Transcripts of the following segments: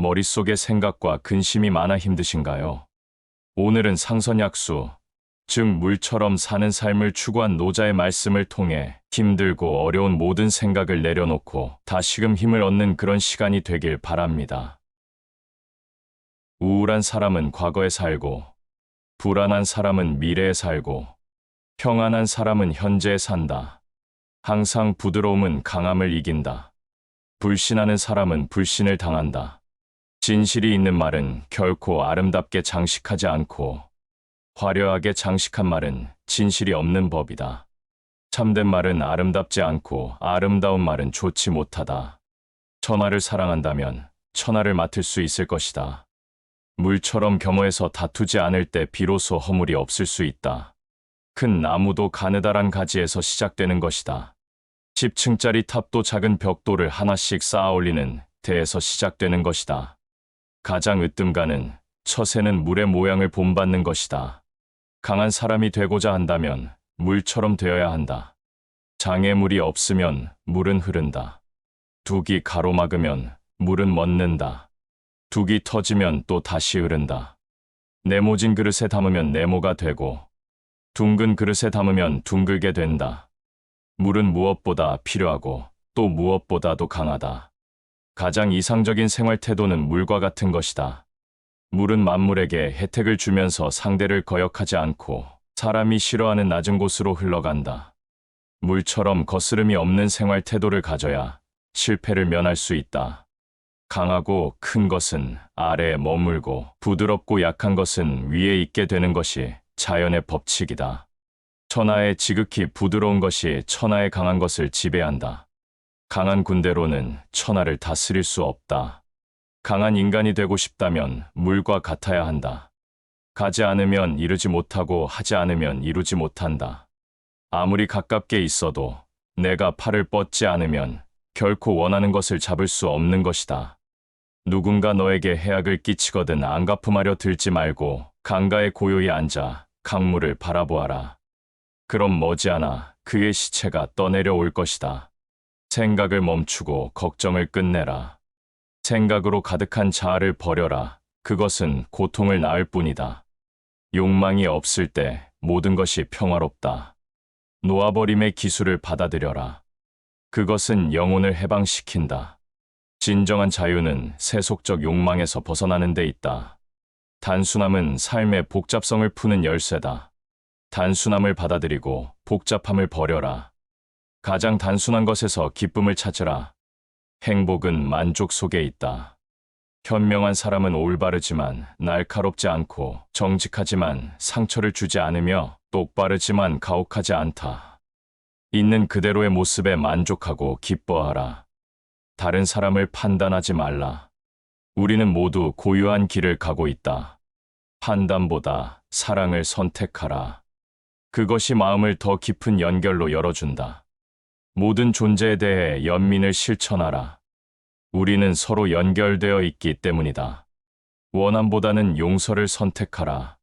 머릿속에 생각과 근심이 많아 힘드신가요? 오늘은 상선약수, 즉 물처럼 사는 삶을 추구한 노자의 말씀을 통해 힘들고 어려운 모든 생각을 내려놓고 다시금 힘을 얻는 그런 시간이 되길 바랍니다. 우울한 사람은 과거에 살고, 불안한 사람은 미래에 살고, 평안한 사람은 현재에 산다. 항상 부드러움은 강함을 이긴다. 불신하는 사람은 불신을 당한다. 진실이 있는 말은 결코 아름답게 장식하지 않고, 화려하게 장식한 말은 진실이 없는 법이다. 참된 말은 아름답지 않고 아름다운 말은 좋지 못하다. 천하를 사랑한다면 천하를 맡을 수 있을 것이다. 물처럼 겸허해서 다투지 않을 때 비로소 허물이 없을 수 있다. 큰 나무도 가느다란 가지에서 시작되는 것이다. 10층짜리 탑도 작은 벽돌을 하나씩 쌓아 올리는 대에서 시작되는 것이다. 가장 으뜸가는 처세는 물의 모양을 본받는 것이다. 강한 사람이 되고자 한다면 물처럼 되어야 한다. 장애물이 없으면 물은 흐른다. 둑이 가로막으면 물은 멎는다. 둑이 터지면 또 다시 흐른다. 네모진 그릇에 담으면 네모가 되고, 둥근 그릇에 담으면 둥글게 된다. 물은 무엇보다 필요하고 또 무엇보다도 강하다. 가장 이상적인 생활 태도는 물과 같은 것이다. 물은 만물에게 혜택을 주면서 상대를 거역하지 않고 사람이 싫어하는 낮은 곳으로 흘러간다. 물처럼 거스름이 없는 생활 태도를 가져야 실패를 면할 수 있다. 강하고 큰 것은 아래에 머물고 부드럽고 약한 것은 위에 있게 되는 것이 자연의 법칙이다. 천하의 지극히 부드러운 것이 천하의 강한 것을 지배한다. 강한 군대로는 천하를 다스릴 수 없다. 강한 인간이 되고 싶다면 물과 같아야 한다. 가지 않으면 이루지 못하고 하지 않으면 이루지 못한다. 아무리 가깝게 있어도 내가 팔을 뻗지 않으면 결코 원하는 것을 잡을 수 없는 것이다. 누군가 너에게 해악을 끼치거든 안갚음하려 들지 말고 강가에 고요히 앉아 강물을 바라보아라. 그럼 머지않아 그의 시체가 떠내려올 것이다. 생각을 멈추고 걱정을 끝내라. 생각으로 가득한 자아를 버려라. 그것은 고통을 낳을 뿐이다. 욕망이 없을 때 모든 것이 평화롭다. 놓아버림의 기술을 받아들여라. 그것은 영혼을 해방시킨다. 진정한 자유는 세속적 욕망에서 벗어나는 데 있다. 단순함은 삶의 복잡성을 푸는 열쇠다. 단순함을 받아들이고 복잡함을 버려라. 가장 단순한 것에서 기쁨을 찾으라. 행복은 만족 속에 있다. 현명한 사람은 올바르지만 날카롭지 않고 정직하지만 상처를 주지 않으며 똑바르지만 가혹하지 않다. 있는 그대로의 모습에 만족하고 기뻐하라. 다른 사람을 판단하지 말라. 우리는 모두 고유한 길을 가고 있다. 판단보다 사랑을 선택하라. 그것이 마음을 더 깊은 연결로 열어준다. 모든 존재에 대해 연민을 실천하라. 우리는 서로 연결되어 있기 때문이다. 원함보다는 용서를 선택하라.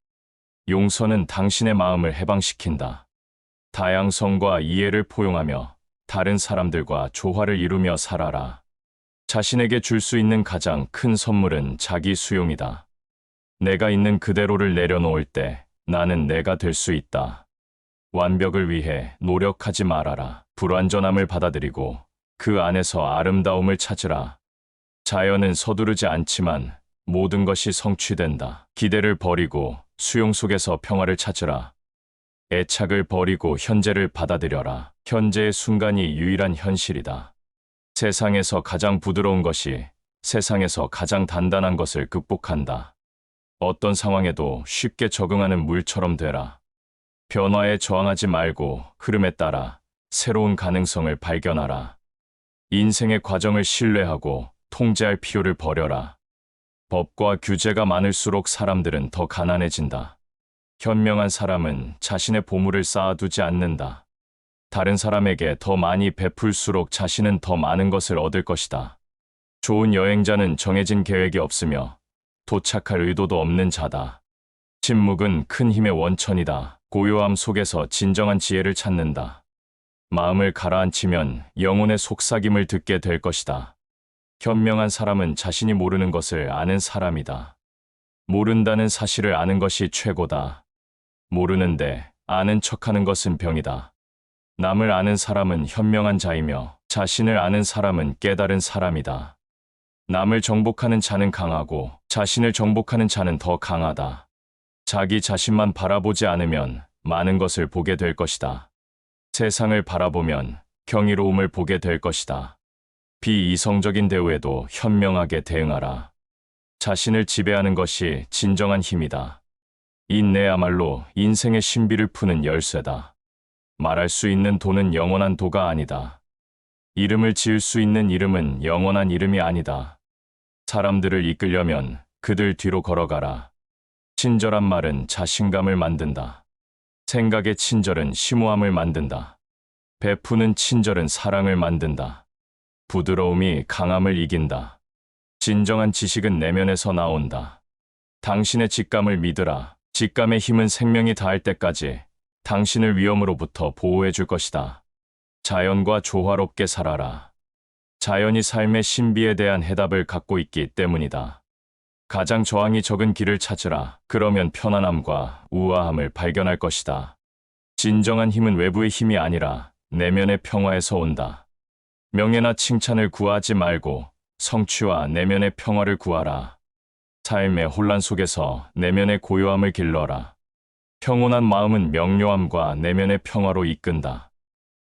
용서는 당신의 마음을 해방시킨다. 다양성과 이해를 포용하며 다른 사람들과 조화를 이루며 살아라. 자신에게 줄 수 있는 가장 큰 선물은 자기 수용이다. 내가 있는 그대로를 내려놓을 때 나는 내가 될 수 있다. 완벽을 위해 노력하지 말아라. 불완전함을 받아들이고 그 안에서 아름다움을 찾으라. 자연은 서두르지 않지만 모든 것이 성취된다. 기대를 버리고 수용 속에서 평화를 찾으라. 애착을 버리고 현재를 받아들여라. 현재의 순간이 유일한 현실이다. 세상에서 가장 부드러운 것이 세상에서 가장 단단한 것을 극복한다. 어떤 상황에도 쉽게 적응하는 물처럼 되라. 변화에 저항하지 말고 흐름에 따라 새로운 가능성을 발견하라. 인생의 과정을 신뢰하고 통제할 필요를 버려라. 법과 규제가 많을수록 사람들은 더 가난해진다. 현명한 사람은 자신의 보물을 쌓아두지 않는다. 다른 사람에게 더 많이 베풀수록 자신은 더 많은 것을 얻을 것이다. 좋은 여행자는 정해진 계획이 없으며 도착할 의도도 없는 자다. 침묵은 큰 힘의 원천이다. 고요함 속에서 진정한 지혜를 찾는다. 마음을 가라앉히면 영혼의 속삭임을 듣게 될 것이다. 현명한 사람은 자신이 모르는 것을 아는 사람이다. 모른다는 사실을 아는 것이 최고다. 모르는데 아는 척하는 것은 병이다. 남을 아는 사람은 현명한 자이며 자신을 아는 사람은 깨달은 사람이다. 남을 정복하는 자는 강하고 자신을 정복하는 자는 더 강하다. 자기 자신만 바라보지 않으면 많은 것을 보게 될 것이다. 세상을 바라보면 경이로움을 보게 될 것이다. 비이성적인 대우에도 현명하게 대응하라. 자신을 지배하는 것이 진정한 힘이다. 인내야말로 인생의 신비를 푸는 열쇠다. 말할 수 있는 도는 영원한 도가 아니다. 이름을 지을 수 있는 이름은 영원한 이름이 아니다. 사람들을 이끌려면 그들 뒤로 걸어가라. 친절한 말은 자신감을 만든다. 생각의 친절은 심오함을 만든다. 베푸는 친절은 사랑을 만든다. 부드러움이 강함을 이긴다. 진정한 지식은 내면에서 나온다. 당신의 직감을 믿으라. 직감의 힘은 생명이 닿을 때까지 당신을 위험으로부터 보호해 줄 것이다. 자연과 조화롭게 살아라. 자연이 삶의 신비에 대한 해답을 갖고 있기 때문이다. 가장 저항이 적은 길을 찾으라. 그러면 편안함과 우아함을 발견할 것이다. 진정한 힘은 외부의 힘이 아니라 내면의 평화에서 온다. 명예나 칭찬을 구하지 말고 성취와 내면의 평화를 구하라. 삶의 혼란 속에서 내면의 고요함을 길러라. 평온한 마음은 명료함과 내면의 평화로 이끈다.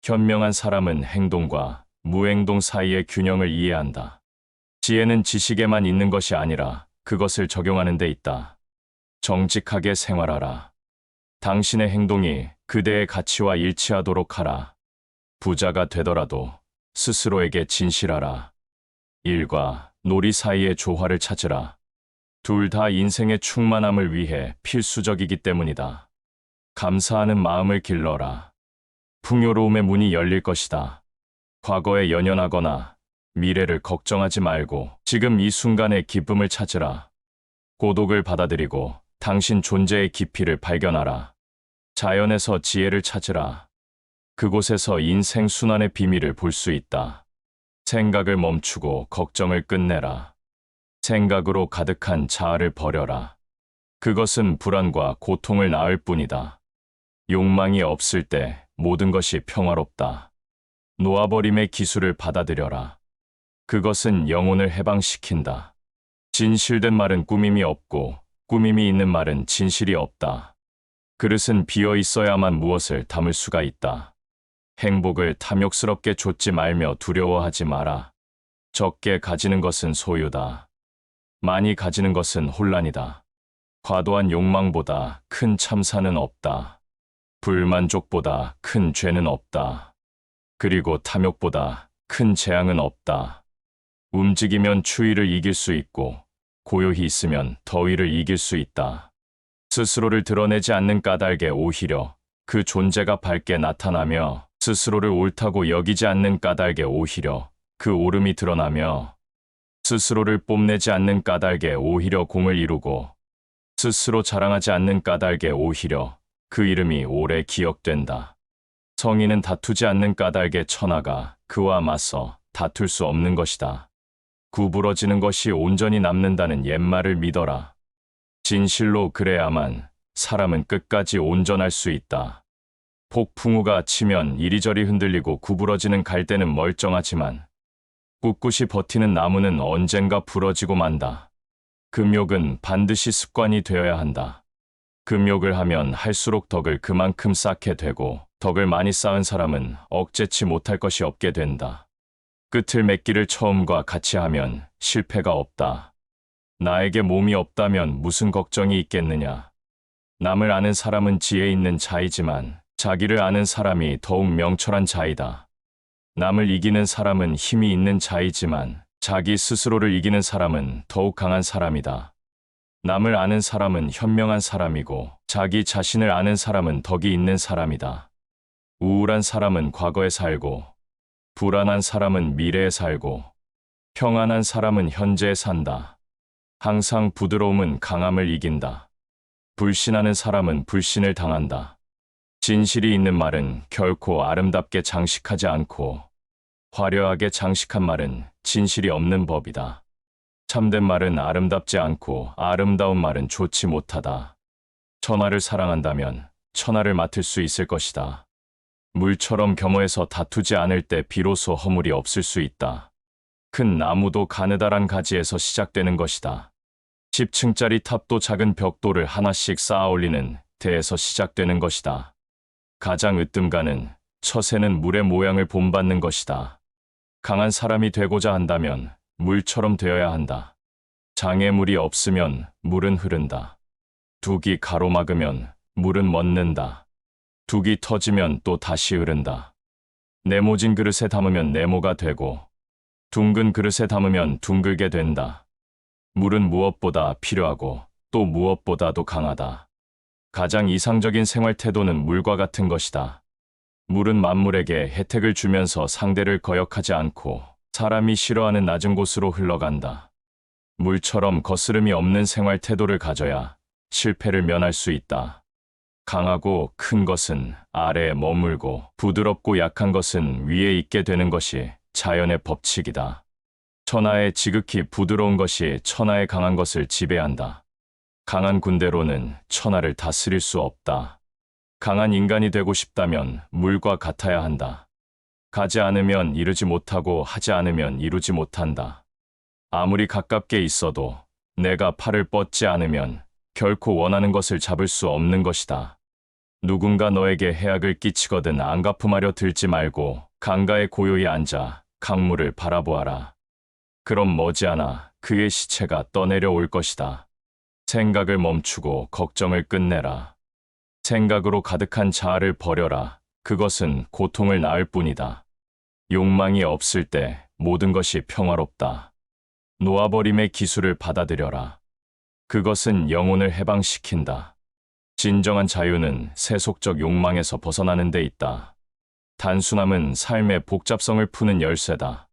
현명한 사람은 행동과 무행동 사이의 균형을 이해한다. 지혜는 지식에만 있는 것이 아니라 그것을 적용하는 데 있다. 정직하게 생활하라. 당신의 행동이 그대의 가치와 일치하도록 하라. 부자가 되더라도 스스로에게 진실하라. 일과 놀이 사이의 조화를 찾으라. 둘 다 인생의 충만함을 위해 필수적이기 때문이다. 감사하는 마음을 길러라. 풍요로움의 문이 열릴 것이다. 과거에 연연하거나 미래를 걱정하지 말고 지금 이 순간의 기쁨을 찾으라. 고독을 받아들이고 당신 존재의 깊이를 발견하라. 자연에서 지혜를 찾으라. 그곳에서 인생 순환의 비밀을 볼 수 있다. 생각을 멈추고 걱정을 끝내라. 생각으로 가득한 자아를 버려라. 그것은 불안과 고통을 낳을 뿐이다. 욕망이 없을 때 모든 것이 평화롭다. 놓아버림의 기술을 받아들여라. 그것은 영혼을 해방시킨다. 진실된 말은 꾸밈이 없고 꾸밈이 있는 말은 진실이 없다. 그릇은 비어 있어야만 무엇을 담을 수가 있다. 행복을 탐욕스럽게 좇지 말며 두려워하지 마라. 적게 가지는 것은 소유다. 많이 가지는 것은 혼란이다. 과도한 욕망보다 큰 참사는 없다. 불만족보다 큰 죄는 없다. 그리고 탐욕보다 큰 재앙은 없다. 움직이면 추위를 이길 수 있고 고요히 있으면 더위를 이길 수 있다. 스스로를 드러내지 않는 까닭에 오히려 그 존재가 밝게 나타나며 스스로를 옳다고 여기지 않는 까닭에 오히려 그 옳음이 드러나며 스스로를 뽐내지 않는 까닭에 오히려 공을 이루고 스스로 자랑하지 않는 까닭에 오히려 그 이름이 오래 기억된다. 성인은 다투지 않는 까닭에 천하가 그와 맞서 다툴 수 없는 것이다. 구부러지는 것이 온전히 남는다는 옛말을 믿어라. 진실로 그래야만 사람은 끝까지 온전할 수 있다. 폭풍우가 치면 이리저리 흔들리고 구부러지는 갈대는 멀쩡하지만 꿋꿋이 버티는 나무는 언젠가 부러지고 만다. 금욕은 반드시 습관이 되어야 한다. 금욕을 하면 할수록 덕을 그만큼 쌓게 되고 덕을 많이 쌓은 사람은 억제치 못할 것이 없게 된다. 끝을 맺기를 처음과 같이 하면 실패가 없다. 나에게 몸이 없다면 무슨 걱정이 있겠느냐. 남을 아는 사람은 지혜 있는 자이지만 자기를 아는 사람이 더욱 명철한 자이다. 남을 이기는 사람은 힘이 있는 자이지만 자기 스스로를 이기는 사람은 더욱 강한 사람이다. 남을 아는 사람은 현명한 사람이고 자기 자신을 아는 사람은 덕이 있는 사람이다. 우울한 사람은 과거에 살고 불안한 사람은 미래에 살고 평안한 사람은 현재에 산다. 항상 부드러움은 강함을 이긴다. 불신하는 사람은 불신을 당한다. 진실이 있는 말은 결코 아름답게 장식하지 않고 화려하게 장식한 말은 진실이 없는 법이다. 참된 말은 아름답지 않고 아름다운 말은 좋지 못하다. 천하를 사랑한다면 천하를 맡을 수 있을 것이다. 물처럼 겸허해서 다투지 않을 때 비로소 허물이 없을 수 있다. 큰 나무도 가느다란 가지에서 시작되는 것이다. 10층짜리 탑도 작은 벽돌을 하나씩 쌓아 올리는 대에서 시작되는 것이다. 가장 으뜸가는 처세는 물의 모양을 본받는 것이다. 강한 사람이 되고자 한다면 물처럼 되어야 한다. 장애물이 없으면 물은 흐른다. 둑이 가로막으면 물은 멎는다. 둑이 터지면 또 다시 흐른다. 네모진 그릇에 담으면 네모가 되고 둥근 그릇에 담으면 둥글게 된다. 물은 무엇보다 필요하고 또 무엇보다도 강하다. 가장 이상적인 생활 태도는 물과 같은 것이다. 물은 만물에게 혜택을 주면서 상대를 거역하지 않고 사람이 싫어하는 낮은 곳으로 흘러간다. 물처럼 거스름이 없는 생활 태도를 가져야 실패를 면할 수 있다. 강하고 큰 것은 아래에 머물고 부드럽고 약한 것은 위에 있게 되는 것이 자연의 법칙이다. 천하의 지극히 부드러운 것이 천하의 강한 것을 지배한다. 강한 군대로는 천하를 다스릴 수 없다. 강한 인간이 되고 싶다면 물과 같아야 한다. 가지 않으면 이루지 못하고 하지 않으면 이루지 못한다. 아무리 가깝게 있어도 내가 팔을 뻗지 않으면 결코 원하는 것을 잡을 수 없는 것이다. 누군가 너에게 해악을 끼치거든 안갚음하려 들지 말고 강가에 고요히 앉아 강물을 바라보아라. 그럼 머지않아 그의 시체가 떠내려올 것이다. 생각을 멈추고 걱정을 끝내라. 생각으로 가득한 자아를 버려라. 그것은 고통을 낳을 뿐이다. 욕망이 없을 때 모든 것이 평화롭다. 놓아버림의 기술을 받아들여라. 그것은 영혼을 해방시킨다. 진정한 자유는 세속적 욕망에서 벗어나는 데 있다. 단순함은 삶의 복잡성을 푸는 열쇠다.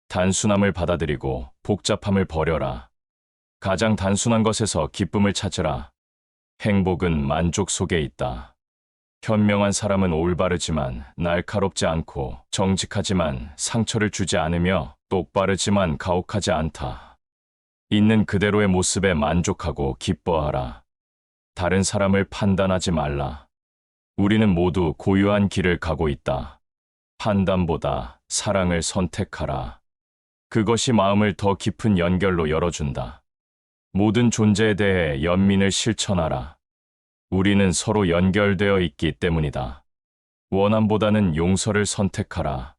단순함을 받아들이고 복잡함을 버려라. 가장 단순한 것에서 기쁨을 찾으라. 행복은 만족 속에 있다. 현명한 사람은 올바르지만 날카롭지 않고 정직하지만 상처를 주지 않으며 똑바르지만 가혹하지 않다. 있는 그대로의 모습에 만족하고 기뻐하라. 다른 사람을 판단하지 말라. 우리는 모두 고유한 길을 가고 있다. 판단보다 사랑을 선택하라. 그것이 마음을 더 깊은 연결로 열어준다. 모든 존재에 대해 연민을 실천하라. 우리는 서로 연결되어 있기 때문이다. 원함보다는 용서를 선택하라.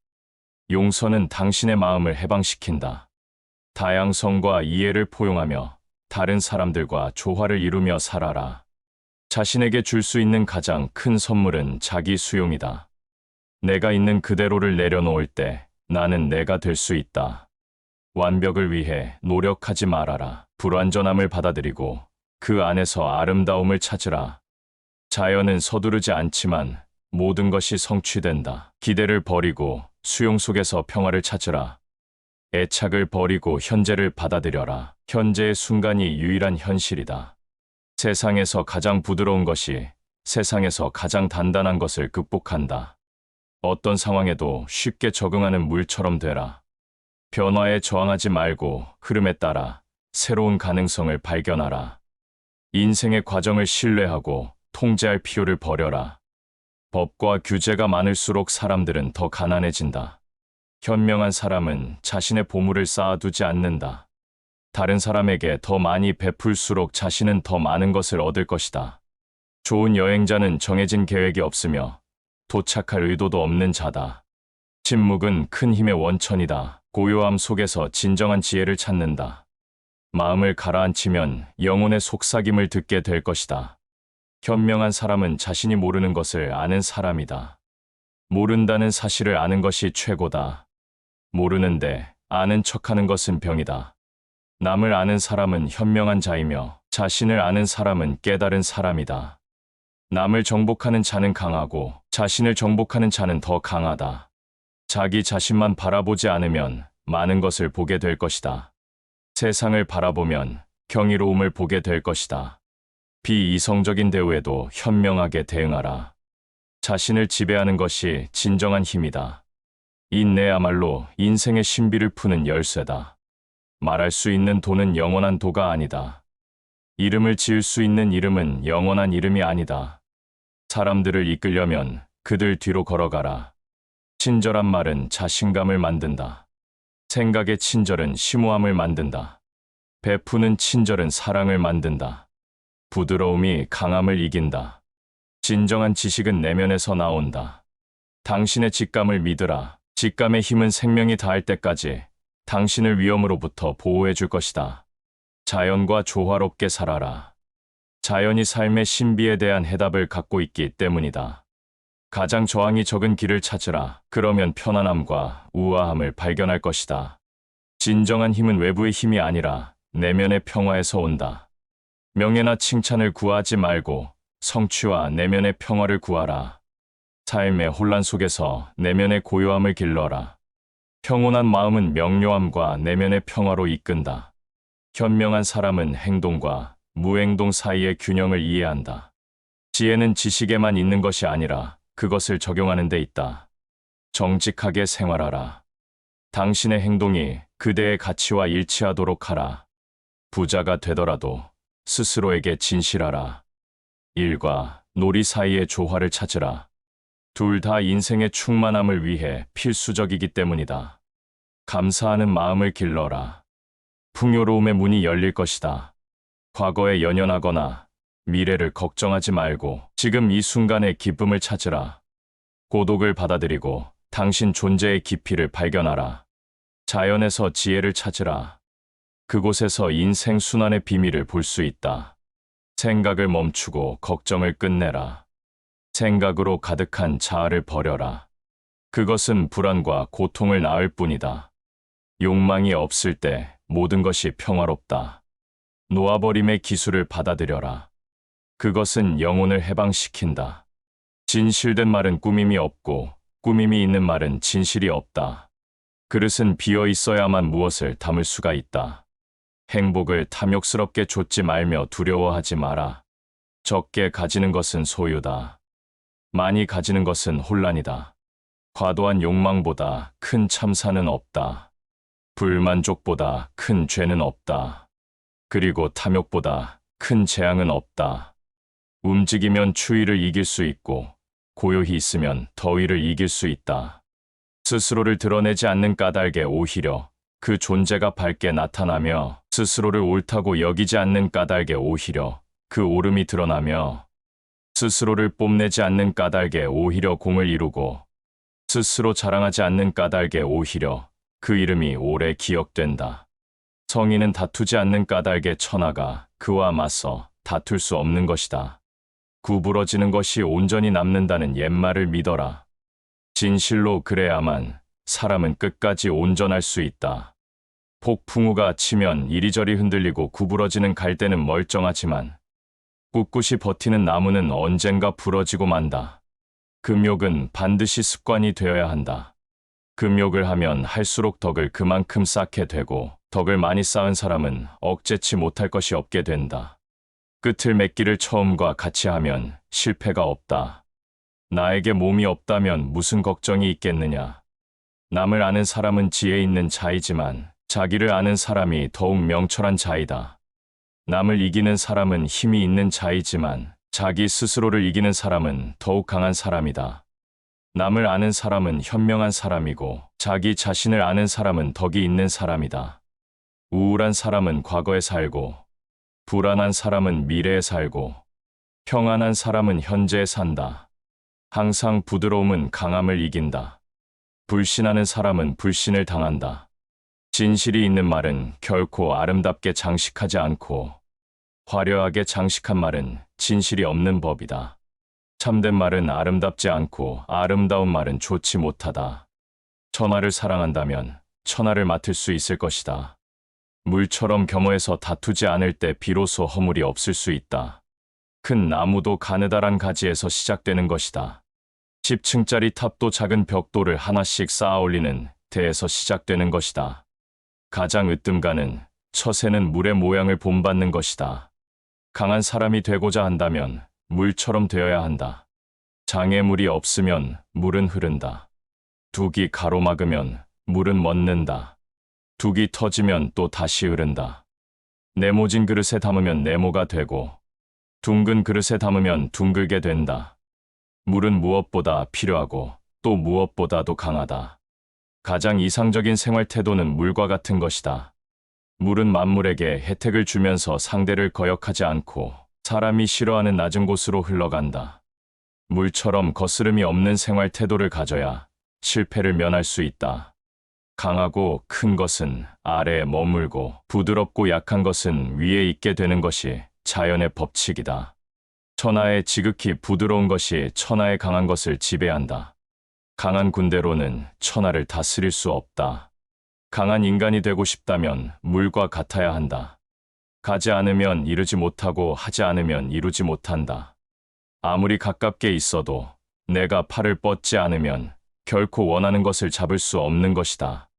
용서는 당신의 마음을 해방시킨다. 다양성과 이해를 포용하며 다른 사람들과 조화를 이루며 살아라. 자신에게 줄 수 있는 가장 큰 선물은 자기 수용이다. 내가 있는 그대로를 내려놓을 때 나는 내가 될 수 있다. 완벽을 위해 노력하지 말아라. 불완전함을 받아들이고 그 안에서 아름다움을 찾으라. 자연은 서두르지 않지만 모든 것이 성취된다. 기대를 버리고 수용 속에서 평화를 찾으라. 애착을 버리고 현재를 받아들여라. 현재의 순간이 유일한 현실이다. 세상에서 가장 부드러운 것이 세상에서 가장 단단한 것을 극복한다. 어떤 상황에도 쉽게 적응하는 물처럼 되라. 변화에 저항하지 말고 흐름에 따라 새로운 가능성을 발견하라. 인생의 과정을 신뢰하고 통제할 필요를 버려라. 법과 규제가 많을수록 사람들은 더 가난해진다. 현명한 사람은 자신의 보물을 쌓아두지 않는다. 다른 사람에게 더 많이 베풀수록 자신은 더 많은 것을 얻을 것이다. 좋은 여행자는 정해진 계획이 없으며 도착할 의도도 없는 자다. 침묵은 큰 힘의 원천이다. 고요함 속에서 진정한 지혜를 찾는다. 마음을 가라앉히면 영혼의 속삭임을 듣게 될 것이다. 현명한 사람은 자신이 모르는 것을 아는 사람이다. 모른다는 사실을 아는 것이 최고다. 모르는데 아는 척하는 것은 병이다. 남을 아는 사람은 현명한 자이며 자신을 아는 사람은 깨달은 사람이다. 남을 정복하는 자는 강하고 자신을 정복하는 자는 더 강하다. 자기 자신만 바라보지 않으면 많은 것을 보게 될 것이다. 세상을 바라보면 경이로움을 보게 될 것이다. 비이성적인 대우에도 현명하게 대응하라. 자신을 지배하는 것이 진정한 힘이다. 인내야말로 인생의 신비를 푸는 열쇠다. 말할 수 있는 도는 영원한 도가 아니다. 이름을 지을 수 있는 이름은 영원한 이름이 아니다. 사람들을 이끌려면 그들 뒤로 걸어가라. 친절한 말은 자신감을 만든다. 생각의 친절은 심오함을 만든다. 베푸는 친절은 사랑을 만든다. 부드러움이 강함을 이긴다. 진정한 지식은 내면에서 나온다. 당신의 직감을 믿으라. 직감의 힘은 생명이 닿을 때까지 당신을 위험으로부터 보호해 줄 것이다. 자연과 조화롭게 살아라. 자연이 삶의 신비에 대한 해답을 갖고 있기 때문이다. 가장 저항이 적은 길을 찾으라. 그러면 편안함과 우아함을 발견할 것이다. 진정한 힘은 외부의 힘이 아니라 내면의 평화에서 온다. 명예나 칭찬을 구하지 말고 성취와 내면의 평화를 구하라. 삶의 혼란 속에서 내면의 고요함을 길러라. 평온한 마음은 명료함과 내면의 평화로 이끈다. 현명한 사람은 행동과 무행동 사이의 균형을 이해한다. 지혜는 지식에만 있는 것이 아니라 그것을 적용하는 데 있다. 정직하게 생활하라. 당신의 행동이 그대의 가치와 일치하도록 하라. 부자가 되더라도 스스로에게 진실하라. 일과 놀이 사이의 조화를 찾으라. 둘 다 인생의 충만함을 위해 필수적이기 때문이다. 감사하는 마음을 길러라. 풍요로움의 문이 열릴 것이다. 과거에 연연하거나 미래를 걱정하지 말고 지금 이 순간의 기쁨을 찾으라. 고독을 받아들이고 당신 존재의 깊이를 발견하라. 자연에서 지혜를 찾으라. 그곳에서 인생 순환의 비밀을 볼 수 있다. 생각을 멈추고 걱정을 끝내라. 생각으로 가득한 자아를 버려라. 그것은 불안과 고통을 낳을 뿐이다. 욕망이 없을 때 모든 것이 평화롭다. 놓아버림의 기술을 받아들여라. 그것은 영혼을 해방시킨다. 진실된 말은 꾸밈이 없고 꾸밈이 있는 말은 진실이 없다. 그릇은 비어 있어야만 무엇을 담을 수가 있다. 행복을 탐욕스럽게 좇지 말며 두려워하지 마라. 적게 가지는 것은 소유다. 많이 가지는 것은 혼란이다. 과도한 욕망보다 큰 참사는 없다. 불만족보다 큰 죄는 없다. 그리고 탐욕보다 큰 재앙은 없다. 움직이면 추위를 이길 수 있고 고요히 있으면 더위를 이길 수 있다. 스스로를 드러내지 않는 까닭에 오히려 그 존재가 밝게 나타나며 스스로를 옳다고 여기지 않는 까닭에 오히려 그 옳음이 드러나며 스스로를 뽐내지 않는 까닭에 오히려 공을 이루고 스스로 자랑하지 않는 까닭에 오히려 그 이름이 오래 기억된다. 성인은 다투지 않는 까닭에 천하가 그와 맞서 다툴 수 없는 것이다. 구부러지는 것이 온전히 남는다는 옛말을 믿어라. 진실로 그래야만 사람은 끝까지 온전할 수 있다. 폭풍우가 치면 이리저리 흔들리고 구부러지는 갈대는 멀쩡하지만 꿋꿋이 버티는 나무는 언젠가 부러지고 만다. 금욕은 반드시 습관이 되어야 한다. 금욕을 하면 할수록 덕을 그만큼 쌓게 되고 덕을 많이 쌓은 사람은 억제치 못할 것이 없게 된다. 끝을 맺기를 처음과 같이 하면 실패가 없다. 나에게 몸이 없다면 무슨 걱정이 있겠느냐. 남을 아는 사람은 지혜 있는 자이지만 자기를 아는 사람이 더욱 명철한 자이다. 남을 이기는 사람은 힘이 있는 자이지만 자기 스스로를 이기는 사람은 더욱 강한 사람이다. 남을 아는 사람은 현명한 사람이고 자기 자신을 아는 사람은 덕이 있는 사람이다. 우울한 사람은 과거에 살고 불안한 사람은 미래에 살고 평안한 사람은 현재에 산다. 항상 부드러움은 강함을 이긴다. 불신하는 사람은 불신을 당한다. 진실이 있는 말은 결코 아름답게 장식하지 않고 화려하게 장식한 말은 진실이 없는 법이다. 참된 말은 아름답지 않고 아름다운 말은 좋지 못하다. 천하를 사랑한다면 천하를 맡을 수 있을 것이다. 물처럼 겸허해서 다투지 않을 때 비로소 허물이 없을 수 있다. 큰 나무도 가느다란 가지에서 시작되는 것이다. 10층짜리 탑도 작은 벽돌을 하나씩 쌓아 올리는 대에서 시작되는 것이다. 가장 으뜸가는 처세는 물의 모양을 본받는 것이다. 강한 사람이 되고자 한다면 물처럼 되어야 한다. 장애물이 없으면 물은 흐른다. 둑이 가로막으면 물은 멎는다. 둑이 터지면 또 다시 흐른다. 네모진 그릇에 담으면 네모가 되고 둥근 그릇에 담으면 둥글게 된다. 물은 무엇보다 필요하고 또 무엇보다도 강하다. 가장 이상적인 생활 태도는 물과 같은 것이다. 물은 만물에게 혜택을 주면서 상대를 거역하지 않고 사람이 싫어하는 낮은 곳으로 흘러간다. 물처럼 거스름이 없는 생활 태도를 가져야 실패를 면할 수 있다. 강하고 큰 것은 아래에 머물고 부드럽고 약한 것은 위에 있게 되는 것이 자연의 법칙이다. 천하의 지극히 부드러운 것이 천하의 강한 것을 지배한다. 강한 군대로는 천하를 다스릴 수 없다. 강한 인간이 되고 싶다면 물과 같아야 한다. 가지 않으면 이루지 못하고 하지 않으면 이루지 못한다. 아무리 가깝게 있어도 내가 팔을 뻗지 않으면 결코 원하는 것을 잡을 수 없는 것이다.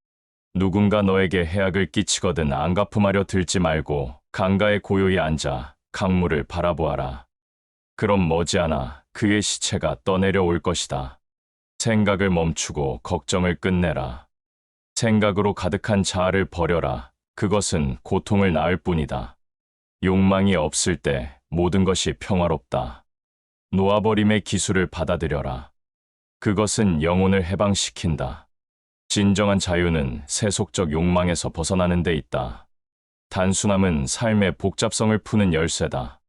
누군가 너에게 해악을 끼치거든 안갚음하려 들지 말고 강가에 고요히 앉아 강물을 바라보아라. 그럼 머지않아 그의 시체가 떠내려올 것이다. 생각을 멈추고 걱정을 끝내라. 생각으로 가득한 자아를 버려라. 그것은 고통을 낳을 뿐이다. 욕망이 없을 때 모든 것이 평화롭다. 놓아버림의 기술을 받아들여라. 그것은 영혼을 해방시킨다. 진정한 자유는 세속적 욕망에서 벗어나는 데 있다. 단순함은 삶의 복잡성을 푸는 열쇠다.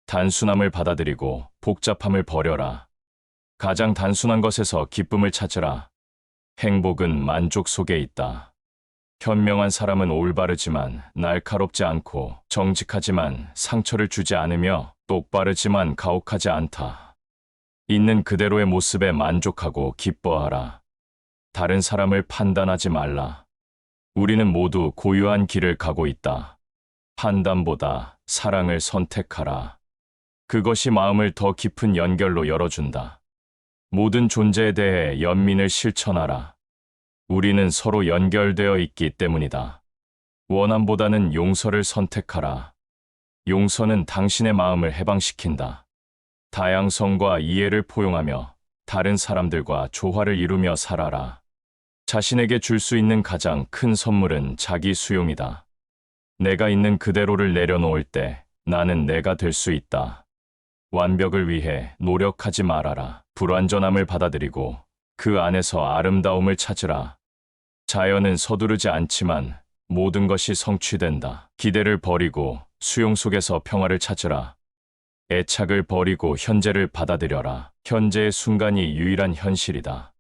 단순함을 받아들이고 복잡함을 버려라. 가장 단순한 것에서 기쁨을 찾으라. 행복은 만족 속에 있다. 현명한 사람은 올바르지만 날카롭지 않고 정직하지만 상처를 주지 않으며 똑바르지만 가혹하지 않다. 있는 그대로의 모습에 만족하고 기뻐하라. 다른 사람을 판단하지 말라. 우리는 모두 고유한 길을 가고 있다. 판단보다 사랑을 선택하라. 그것이 마음을 더 깊은 연결로 열어준다. 모든 존재에 대해 연민을 실천하라. 우리는 서로 연결되어 있기 때문이다. 원함보다는 용서를 선택하라. 용서는 당신의 마음을 해방시킨다. 다양성과 이해를 포용하며 다른 사람들과 조화를 이루며 살아라. 자신에게 줄 수 있는 가장 큰 선물은 자기 수용이다. 내가 있는 그대로를 내려놓을 때 나는 내가 될 수 있다. 완벽을 위해 노력하지 말아라. 불완전함을 받아들이고 그 안에서 아름다움을 찾으라. 자연은 서두르지 않지만 모든 것이 성취된다. 기대를 버리고 수용 속에서 평화를 찾으라. 애착을 버리고 현재를 받아들여라. 현재의 순간이 유일한 현실이다.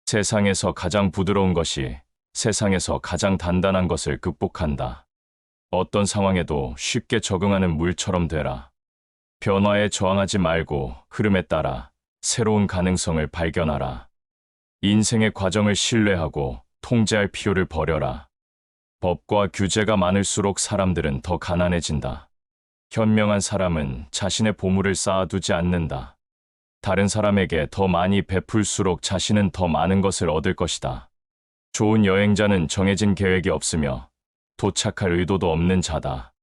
세상에서 가장 부드러운 것이 세상에서 가장 단단한 것을 극복한다. 어떤 상황에도 쉽게 적응하는 물처럼 되라. 변화에 저항하지 말고 흐름에 따라 새로운 가능성을 발견하라. 인생의 과정을 신뢰하고 통제할 필요를 버려라. 법과 규제가 많을수록 사람들은 더 가난해진다. 현명한 사람은 자신의 보물을 쌓아두지 않는다. 다른 사람에게 더 많이 베풀수록 자신은 더 많은 것을 얻을 것이다. 좋은 여행자는 정해진 계획이 없으며 도착할 의도도 없는 자다.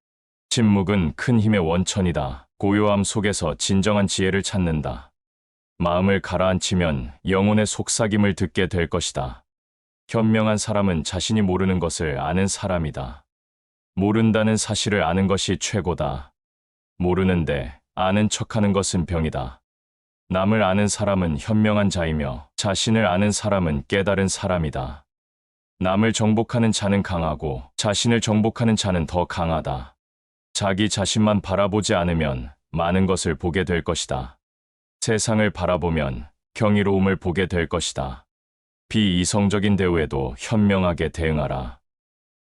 침묵은 큰 힘의 원천이다. 고요함 속에서 진정한 지혜를 찾는다. 마음을 가라앉히면 영혼의 속삭임을 듣게 될 것이다. 현명한 사람은 자신이 모르는 것을 아는 사람이다. 모른다는 사실을 아는 것이 최고다. 모르는데 아는 척하는 것은 병이다. 남을 아는 사람은 현명한 자이며 자신을 아는 사람은 깨달은 사람이다. 남을 정복하는 자는 강하고 자신을 정복하는 자는 더 강하다. 자기 자신만 바라보지 않으면 많은 것을 보게 될 것이다. 세상을 바라보면 경이로움을 보게 될 것이다. 비이성적인 대우에도 현명하게 대응하라.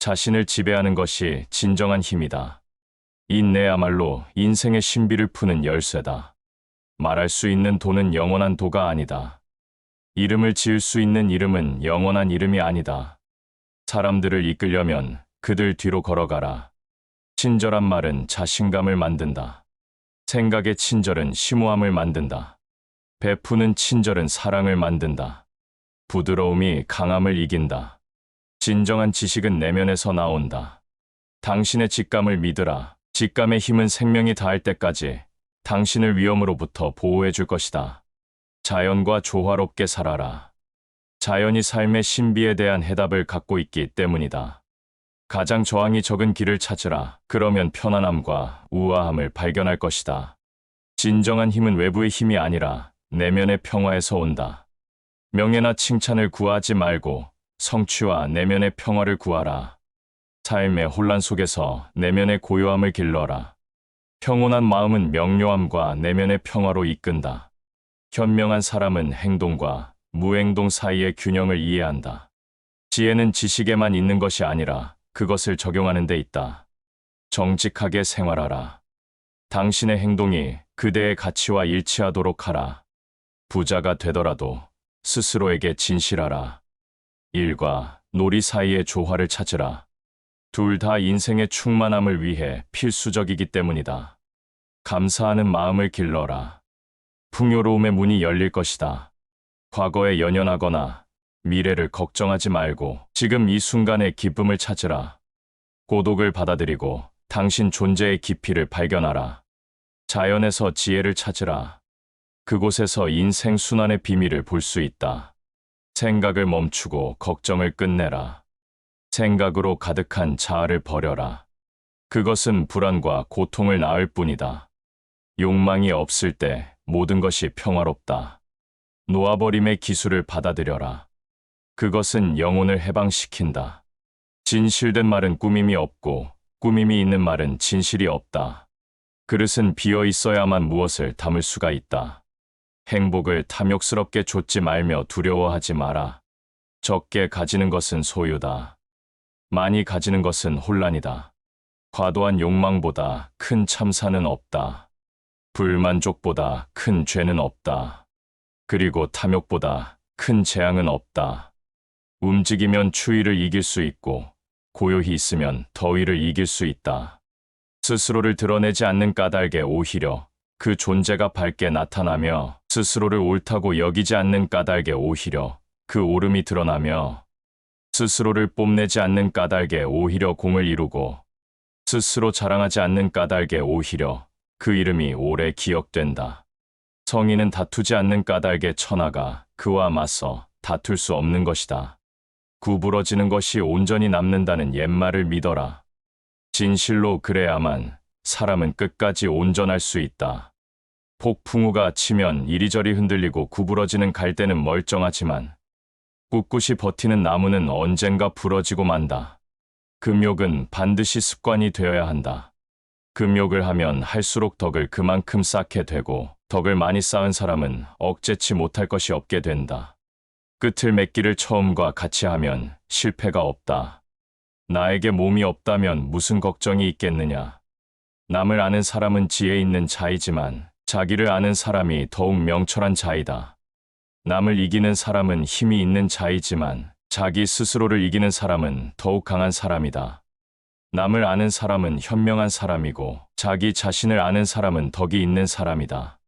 자신을 지배하는 것이 진정한 힘이다. 인내야말로 인생의 신비를 푸는 열쇠다. 말할 수 있는 도는 영원한 도가 아니다. 이름을 지을 수 있는 이름은 영원한 이름이 아니다. 사람들을 이끌려면 그들 뒤로 걸어가라. 친절한 말은 자신감을 만든다. 생각의 친절은 심오함을 만든다. 베푸는 친절은 사랑을 만든다. 부드러움이 강함을 이긴다. 진정한 지식은 내면에서 나온다. 당신의 직감을 믿으라. 직감의 힘은 생명이 닿을 때까지 당신을 위험으로부터 보호해 줄 것이다. 자연과 조화롭게 살아라. 자연이 삶의 신비에 대한 해답을 갖고 있기 때문이다. 가장 저항이 적은 길을 찾으라. 그러면 편안함과 우아함을 발견할 것이다. 진정한 힘은 외부의 힘이 아니라 내면의 평화에서 온다. 명예나 칭찬을 구하지 말고 성취와 내면의 평화를 구하라. 삶의 혼란 속에서 내면의 고요함을 길러라. 평온한 마음은 명료함과 내면의 평화로 이끈다. 현명한 사람은 행동과 무행동 사이의 균형을 이해한다. 지혜는 지식에만 있는 것이 아니라 그것을 적용하는 데 있다. 정직하게 생활하라. 당신의 행동이 그대의 가치와 일치하도록 하라. 부자가 되더라도 스스로에게 진실하라. 일과 놀이 사이의 조화를 찾으라. 둘 다 인생의 충만함을 위해 필수적이기 때문이다. 감사하는 마음을 길러라. 풍요로움의 문이 열릴 것이다. 과거에 연연하거나 미래를 걱정하지 말고 지금 이 순간의 기쁨을 찾으라. 고독을 받아들이고 당신 존재의 깊이를 발견하라. 자연에서 지혜를 찾으라. 그곳에서 인생 순환의 비밀을 볼 수 있다. 생각을 멈추고 걱정을 끝내라. 생각으로 가득한 자아를 버려라. 그것은 불안과 고통을 낳을 뿐이다. 욕망이 없을 때 모든 것이 평화롭다. 놓아버림의 기술을 받아들여라. 그것은 영혼을 해방시킨다. 진실된 말은 꾸밈이 없고 꾸밈이 있는 말은 진실이 없다. 그릇은 비어 있어야만 무엇을 담을 수가 있다. 행복을 탐욕스럽게 좇지 말며 두려워하지 마라. 적게 가지는 것은 소유다. 많이 가지는 것은 혼란이다. 과도한 욕망보다 큰 참사는 없다. 불만족보다 큰 죄는 없다. 그리고 탐욕보다 큰 재앙은 없다. 움직이면 추위를 이길 수 있고 고요히 있으면 더위를 이길 수 있다. 스스로를 드러내지 않는 까닭에 오히려 그 존재가 밝게 나타나며 스스로를 옳다고 여기지 않는 까닭에 오히려 그 옳음이 드러나며 스스로를 뽐내지 않는 까닭에 오히려 공을 이루고 스스로 자랑하지 않는 까닭에 오히려 그 이름이 오래 기억된다. 성인은 다투지 않는 까닭에 천하가 그와 맞서 다툴 수 없는 것이다. 구부러지는 것이 온전히 남는다는 옛말을 믿어라. 진실로 그래야만 사람은 끝까지 온전할 수 있다. 폭풍우가 치면 이리저리 흔들리고 구부러지는 갈대는 멀쩡하지만 꿋꿋이 버티는 나무는 언젠가 부러지고 만다. 금욕은 반드시 습관이 되어야 한다. 금욕을 하면 할수록 덕을 그만큼 쌓게 되고 덕을 많이 쌓은 사람은 억제치 못할 것이 없게 된다. 끝을 맺기를 처음과 같이 하면 실패가 없다. 나에게 몸이 없다면 무슨 걱정이 있겠느냐. 남을 아는 사람은 지혜 있는 자이지만 자기를 아는 사람이 더욱 명철한 자이다. 남을 이기는 사람은 힘이 있는 자이지만 자기 스스로를 이기는 사람은 더욱 강한 사람이다. 남을 아는 사람은 현명한 사람이고 자기 자신을 아는 사람은 덕이 있는 사람이다.